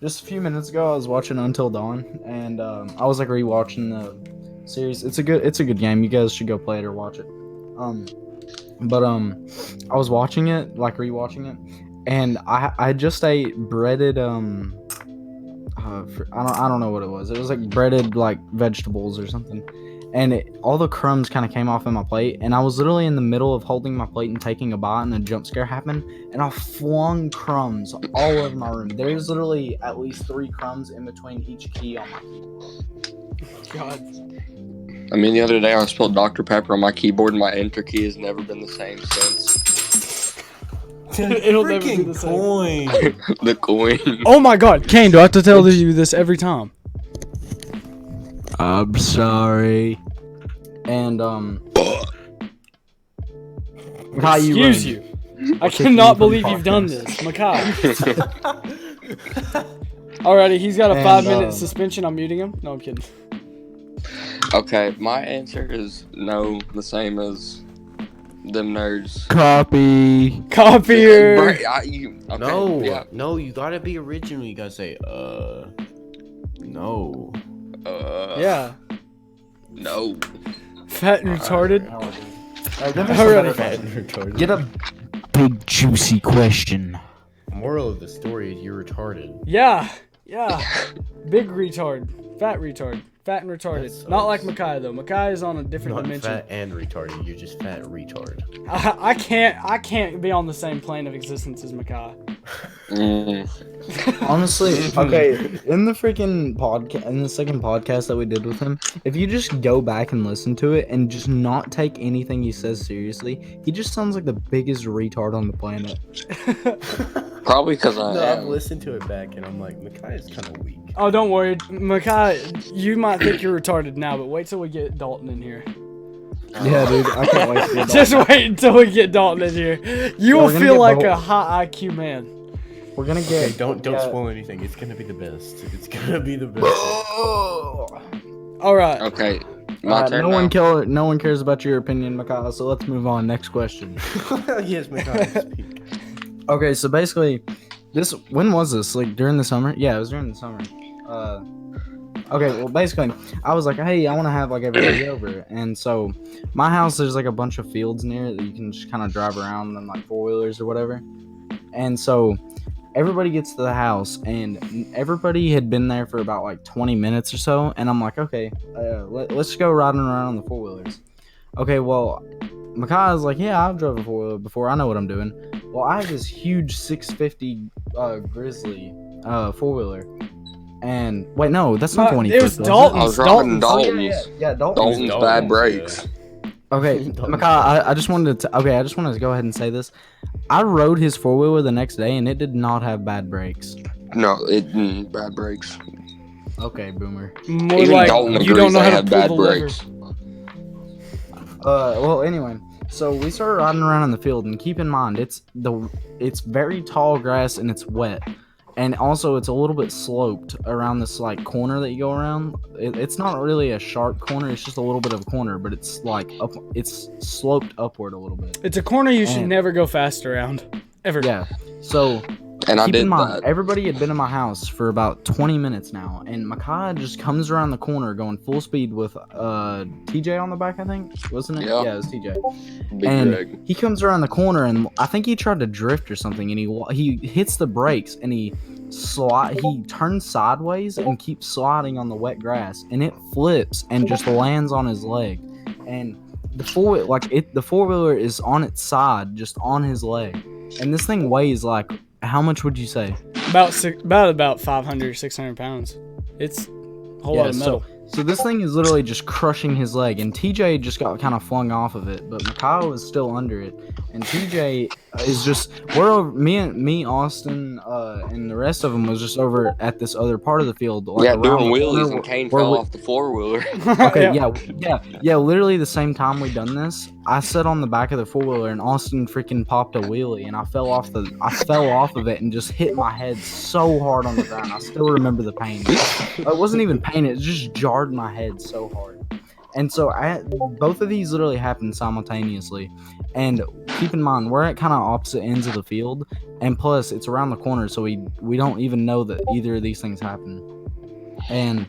Just a few minutes ago, I was watching Until Dawn, and I was like rewatching the series. It's a good game. You guys should go play it or watch it. Um, but I was watching it, like rewatching it, and I just ate breaded I don't know what it was. It was like breaded like vegetables or something, and all the crumbs kind of came off of my plate, and I was literally in the middle of holding my plate and taking a bite, and a jump scare happened, and I flung crumbs all over my room. There's literally at least 3 crumbs in between each key on my keyboard. God. I mean, the other day I spilled Dr. Pepper on my keyboard, and my enter key has never been the same since. It'll never be the same. Coin. The coin. Oh my God, Kane! Do I have to tell you this every time? I'm sorry. And Excuse you. I cannot believe you've done this, Makai. Alrighty, he's got a 5-minute suspension. I'm muting him. No, I'm kidding. Okay, my answer is no, the same as them nerds. Copy. Copier. Okay, No, you gotta be original. You gotta say, no. Yeah. No. Fat and retarded. Alright, get a big juicy question. Moral of the story is you're retarded. Yeah. Big retard. Fat retard. Fat and retarded. Not like Makai though. Makai is on a different Not dimension. fat and retarded. You're just fat retard. I can't be on the same plane of existence as Makai. Honestly, okay, in the freaking podcast, in the second podcast that we did with him, if you just go back and listen to it and just not take anything he says seriously, he just sounds like the biggest retard on the planet. Probably because I've listened to it back and I'm like, Makai is kind of weak. Oh, don't worry, Makai. You might think you're retarded now, but wait till we get Dalton in here. Yeah, dude, I can't wait to get Just wait until we get Dalton in here. You will feel like a high IQ man. We're gonna get. Okay, don't spoil anything. It's gonna be the best. It's gonna be the best. All right. Okay, my turn. No one cares about your opinion, Makai. So let's move on. Next question. Yes, Makai, speak. Okay, so basically, when was this? Like during the summer? Yeah, it was during the summer. Okay, well, basically, I was like, hey, I want to have like everybody over, and so my house, there's like a bunch of fields near it that you can just kind of drive around on like 4-wheelers or whatever, and so everybody gets to the house, and everybody had been there for about like 20 minutes or so, and I'm like, okay, let's go riding around on the 4-wheelers. Okay, well, Makai is like, yeah, I've drove a 4-wheeler before, I know what I'm doing. Well, I have this huge 650 Grizzly 4-wheeler. And wait, no, that's not the one he It was picked, Dalton's. I was driving Dalton's. Yeah, Dalton's. Dalton's bad brakes. Okay, Makai, I just wanted to go ahead and say this. I rode his 4-wheeler the next day, and it did not have bad brakes. No, bad brakes. Okay, boomer. More Even like Dalton you agrees don't know they how to have pull bad the lever. brakes. Well, anyway, so we started riding around in the field, and keep in mind, it's very tall grass and it's wet. And also, it's a little bit sloped around this like corner that you go around. It's not really a sharp corner; it's just a little bit of a corner, but it's like it's sloped upward a little bit. It's a corner you should never go fast around, ever. Yeah. So And keep I did in mind, that. everybody had been in my house for about 20 minutes now, and Makai just comes around the corner going full speed with TJ on the back, I think, wasn't it? Yeah. It was TJ. Big And drag. he comes around the corner, and I think he tried to drift or something, and he hits the brakes, and he turns sideways and keeps sliding on the wet grass, and it flips and just lands on his leg, and the 4-wheeler is on its side, just on his leg, and this thing weighs like, how much would you say? About 500, 600 pounds. It's a whole lot of metal. So this thing is literally just crushing his leg, and TJ just got kind of flung off of it, but Makai is still under it, and TJ is just, we're over, me, Austin, and the rest of them was just over at this other part of the field. Like Yeah, around doing the wheelies corner and Kane where fell we- off the 4-wheeler. Okay, yeah. Literally the same time we done this, I sat on the back of the 4-wheeler, and Austin freaking popped a wheelie, and I fell off of it and just hit my head so hard on the ground. I still remember the pain. It wasn't even pain; it just jarred my head so hard. And so both of these literally happened simultaneously. And keep in mind, we're at kind of opposite ends of the field, and plus it's around the corner, so we don't even know that either of these things happen. And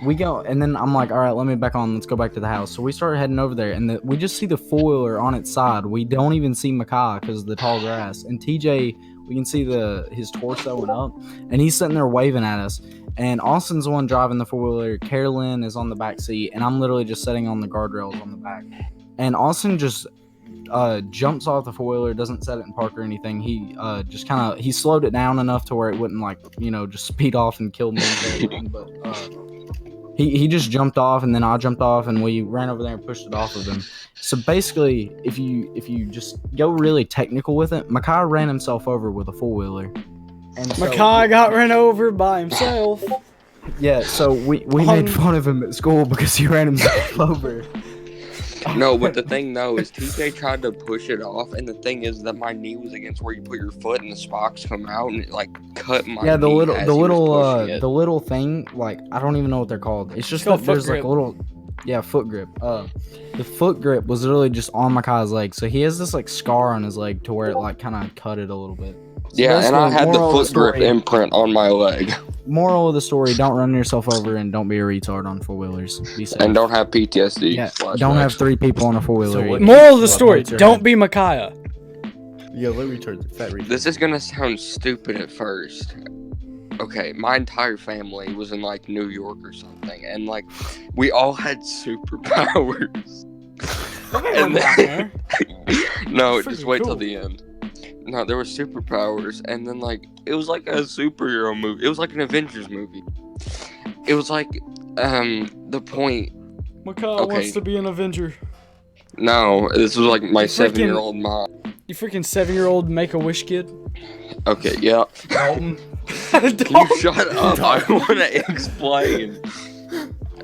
we go, and then I'm like, all right, let me back on. Let's go back to the house. So we start heading over there, and we just see the four-wheeler on its side. We don't even see Makai because of the tall grass. And TJ, we can see his torso and up, and he's sitting there waving at us. And Austin's the one driving the four-wheeler. Carolyn is on the back seat, and I'm literally just sitting on the guardrails on the back. And Austin just jumps off the four-wheeler, doesn't set it in park or anything. He just kind of, he slowed it down enough to where it wouldn't, like, just speed off and kill me. But he just jumped off, and then I jumped off, and we ran over there and pushed it off of him. So basically, if you just go really technical with it, Makai ran himself over with a four-wheeler. And so, Makai got run over by himself. Yeah, so we made fun of him at school because he ran himself over. No, but the thing though is TJ tried to push it off, and the thing is that my knee was against where you put your foot, and the spokes come out, and it like cut my. Yeah, the knee little as the he was little pushing it. the little thing, like, I don't even know what they're called. It's just called that there's foot like a grip. little, foot grip. The foot grip was literally just on Makai's leg, so he has this like scar on his leg to where it like kind of cut it a little bit. So Yeah, and I basically, had the moral of foot grip story- imprint on my leg, Moral of the story: don't run yourself over, and don't be a retard on four wheelers. Be safe. and don't have PTSD. Yeah, flashbacks. don't have 3 people on a four So wheeler. what- Moral of the What story: hurts your don't head? be Micaiah. Yeah, let me turn fat retard. This is gonna sound stupid at first. Okay, my entire family was in like New York or something, and like we all had superpowers. And then, no, Freaking just wait till cool. the end. No, there were superpowers, and then like it was like a superhero movie. It was like an Avengers movie. It was like the point. Micaiah Okay. wants to be an Avenger. No, this was like my You freaking- 7-year-old mom. You freaking 7-year-old Make-A-Wish kid. Okay, yeah. Dalton. Can you shut up? I want to explain.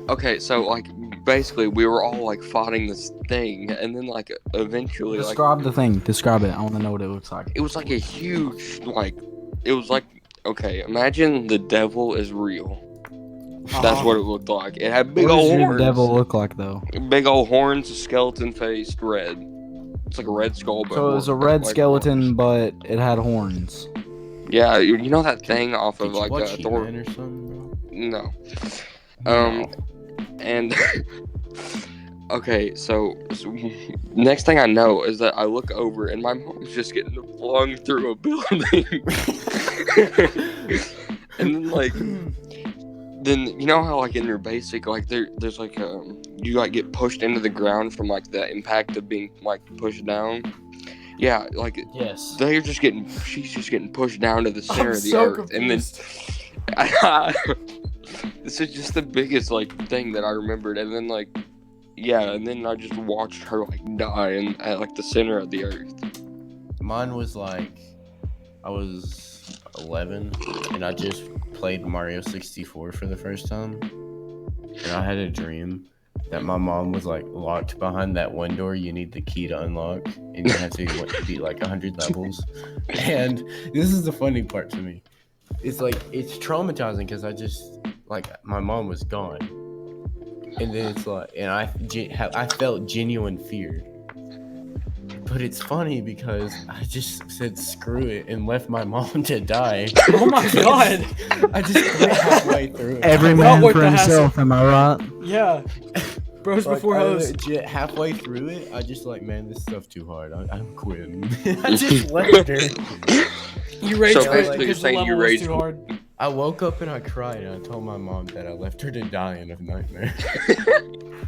Okay, so like basically we were all like fighting this thing, and then like eventually like Describe the thing. Describe it. I want to know what it looks like. it was like a huge like it was like okay, imagine the devil is real. That's what it looked like. It had big What old does your horns. devil look like though? Big old horns, skeleton faced, red. It's like a red skull. But So it was a more- red like skeleton, but it had horns. horns. Yeah, you know that thing off Did of you like watch Thor? He-Man or something, No. bro? And okay, so next thing I know is that I look over and my mom's just getting flung through a building. And then like then you know how like in your basic like there's like you like get pushed into the ground from like the impact of being like pushed down. Yeah, like Yes. she's just getting pushed down to the center I'm of the so earth, and then confused. this is just the biggest like thing that I remembered, and then like yeah, and then I just watched her like die at like the center of the earth. Mine was like, I was 11, and I just played Mario 64 for the first time, and I had a dream that my mom was like locked behind that one door you need the key to unlock, and you have to beat like 100 levels. And this is the funny part to me. It's like, it's traumatizing because I just, like, my mom was gone. And then it's like, and I felt genuine fear. But it's funny because I just said screw it and left my mom to die. Oh my god. I just quit halfway through it. Every Not man worth for the hassle. himself. Am I right? Yeah. Bros Like, before I hoes. legit halfway through it, I just like, man, this stuff's too hard. I'm quitting. I just left her. You rage So quit basically you're because the saying you level was rage too quit. hard. I woke up and I cried and I told my mom that I left her to die in a nightmare.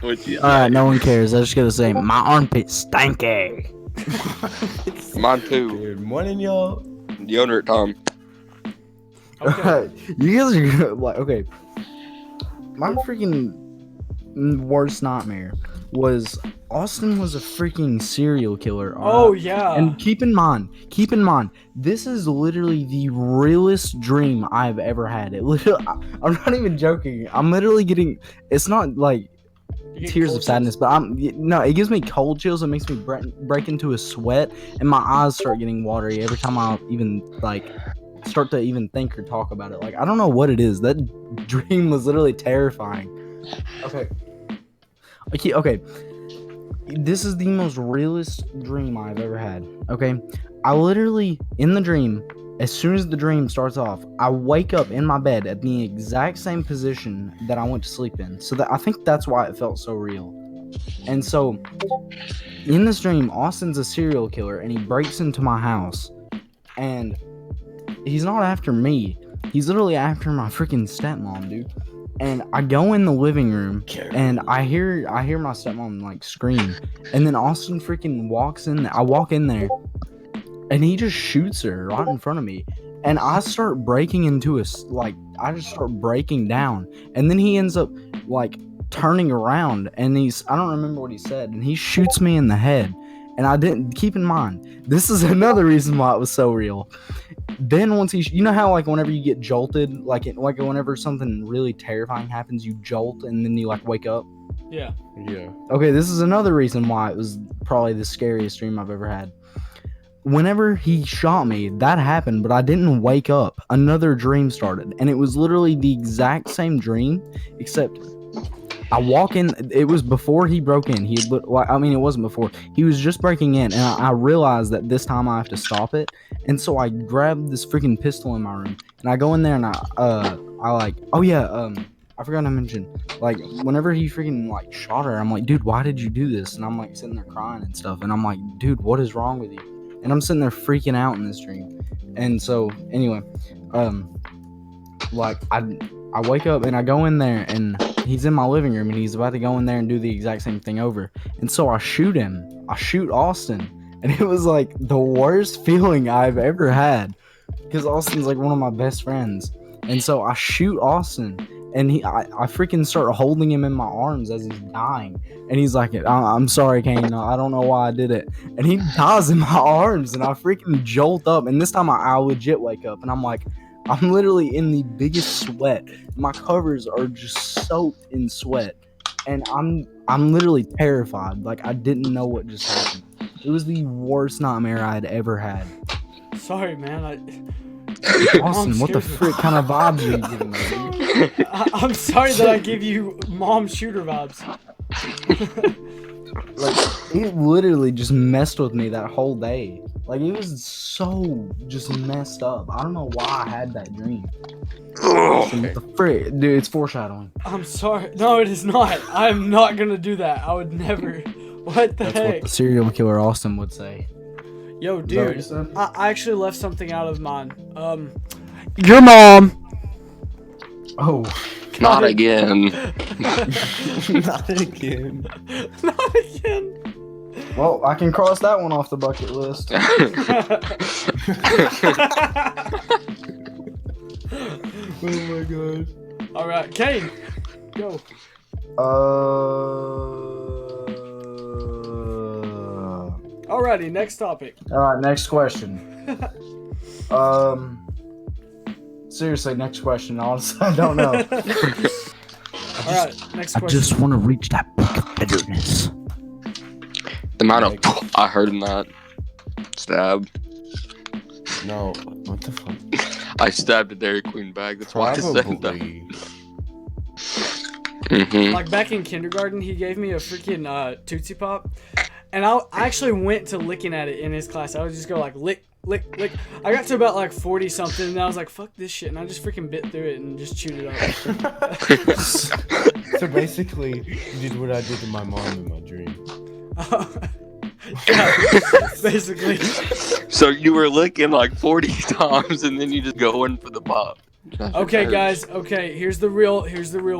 Which yeah, All right, no one cares. I just gotta say, my armpit's stanky. mine too. Good morning, y'all. Deodorant Tom. Okay. You guys are gonna, like, okay. My freaking worst nightmare was Austin was a freaking serial killer. all Oh right? yeah. And keep in mind, this is literally the realest dream I've ever had. It literally, I'm not even joking. I'm literally getting. It's not like You get tears cold of sadness, but no, it gives me cold chills. It makes me break into a sweat, and my eyes start getting watery every time I even like start to even think or talk about it. Like, I don't know what it is. That dream was literally terrifying. Okay. Okay. This is the most realist dream I've ever had. Okay, I literally in the dream, as soon as the dream starts off, I wake up in my bed at the exact same position that I went to sleep in. So that I think that's why it felt so real. And so, in this dream, Austin's a serial killer, and he breaks into my house, and he's not after me. He's literally after my freaking stepmom, dude. And I go in the living room, and I hear my stepmom like scream, and then Austin freaking walks in. I walk in there, and he just shoots her right in front of me, and I start breaking into I just start breaking down, and then he ends up like turning around, and I don't remember what he said, and he shoots me in the head, and I didn't keep in mind. This is another reason why it was so real. Then once you know how like whenever you get jolted, like whenever something really terrifying happens, you jolt and then you like wake up. Yeah. Okay, this is another reason why it was probably the scariest dream I've ever had. Whenever he shot me, that happened, but I didn't wake up. Another dream started, and it was literally the exact same dream, except I walk in. It was before he broke in. It wasn't before. He was just breaking in, and I realized that this time I have to stop it. And so I grabbed this freaking pistol in my room, and I go in there, and I forgot to mention, like, whenever he freaking like shot her, I'm like, dude, why did you do this? And I'm like sitting there crying and stuff, and I'm like, dude, what is wrong with you? And I'm sitting there freaking out in this dream. And so anyway, like I wake up and I go in there, and he's in my living room, and he's about to go in there and do the exact same thing over. And so I shoot him. I shoot Austin. And it was like the worst feeling I've ever had, because Austin's like one of my best friends. And so I shoot Austin, and I freaking start holding him in my arms as he's dying. And he's like, I'm sorry, Kane. I don't know why I did it. And he dies in my arms, and I freaking jolt up. And this time I legit wake up, and I'm like, I'm literally in the biggest sweat. My covers are just soaked in sweat, and I'm literally terrified. Like, I didn't know what just happened. It was the worst nightmare I'd ever had. Sorry, man. Austin, what the frick kind of vibes are you giving me, dude? I'm sorry that I give you mom shooter vibes. Like, he literally just messed with me that whole day. Like, it was so just messed up. I don't know why I had that dream. Austin, what the frick? Dude, it's foreshadowing. I'm sorry. No, it is not. I'm not gonna do that. I would never. What the That's heck? what the serial killer Austin would say. Yo, Is that what you dude. said? I actually left something out of mine. Your mom. Oh. Not again. Not again. Not again. Well, I can cross that one off the bucket list. Oh my god. All right, Kane, go. Alrighty, next topic. All right, next question. Seriously, next question. Honestly, I don't know. Alright, next I question. just want to reach that peak of bitterness. The amount of I heard in that stab. No, what the fuck? I stabbed a Dairy Queen bag. That's why I said that. Probably. Mm-hmm. Like back in kindergarten, he gave me a freaking Tootsie Pop, and I actually went to licking at it in his class. I would just go like lick, lick, lick. I got to about like 40 something, and I was like, "Fuck this shit," and I just freaking bit through it and just chewed it up. So basically, you did what I did to my mom in my dream. Yeah, basically. So you were licking like 40 times, and then you just go in for the pop. Okay, guys. Okay, here's the real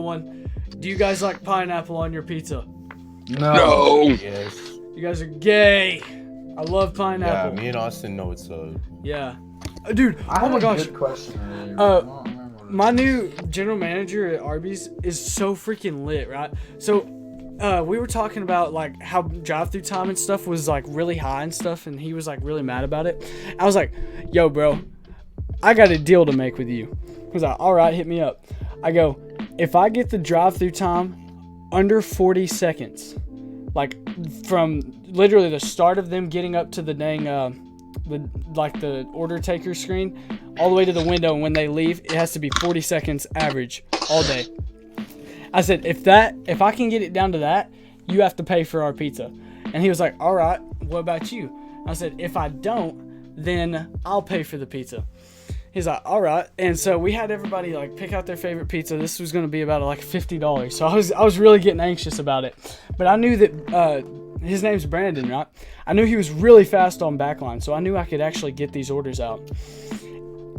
one. Do you guys like pineapple on your pizza? No. Yes. You guys are gay. I love Yeah, pineapple. me and Austin know it's a. Yeah. Dude, oh my gosh. Question earlier. Uh, My new general manager at Arby's is so freaking lit, right? So, we were talking about like how drive-through time and stuff was like really high and stuff, and he was like really mad about it. I was like, "Yo, bro, I got a deal to make with you." He was like, "All right, hit me up." I go, "If I get the drive-through time under 40 seconds, like from literally the start of them getting up to the dang the order taker screen all the way to the window, and when they leave, it has to be 40 seconds average all day." I said, if I can get it down to that, you have to pay for our pizza. And he was like, all right, what about you? I said, if I don't, then I'll pay for the pizza. He's like, all right. And so we had everybody like pick out their favorite pizza. This was going to be about like $50. So I was really getting anxious about it. But I knew that his name's Brandon, right? I knew he was really fast on backline. So I knew I could actually get these orders out.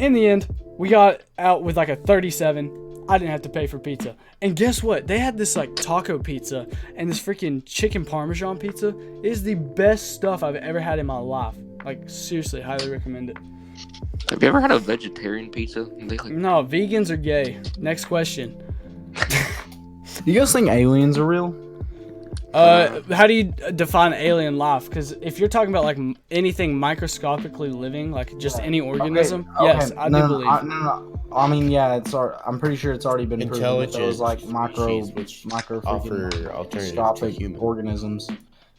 In the end, we got out with like a 37. I didn't have to pay for pizza. And guess what? They had this like taco pizza and this freaking chicken parmesan pizza. It is the best stuff I've ever had in my life. Like, seriously, highly recommend it. Have you ever had a vegetarian pizza? They like... No, vegans are gay. Next question. Do you guys think aliens are real? How do you define alien life? Because if you're talking about like anything microscopically living, like just any organism, yes, I do believe. No. I mean, yeah, I'm pretty sure it's already been proven that Intelligent those like micro offer alternative to microscopic human organisms.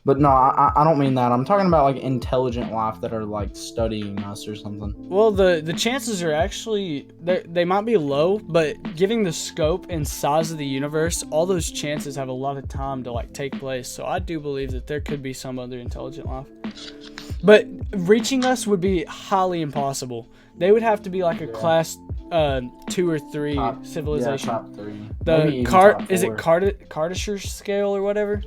But no, I don't mean that. I'm talking about like intelligent life that are like studying us or something. Well, the chances are actually they might be low, but given the scope and size of the universe, all those chances have a lot of time to like take place. So I do believe that there could be some other intelligent life. But reaching us would be highly impossible. They would have to be like a class 2 or 3 civilization. Yeah, top 3. The Maybe even top is it 4. Kardashev scale or whatever?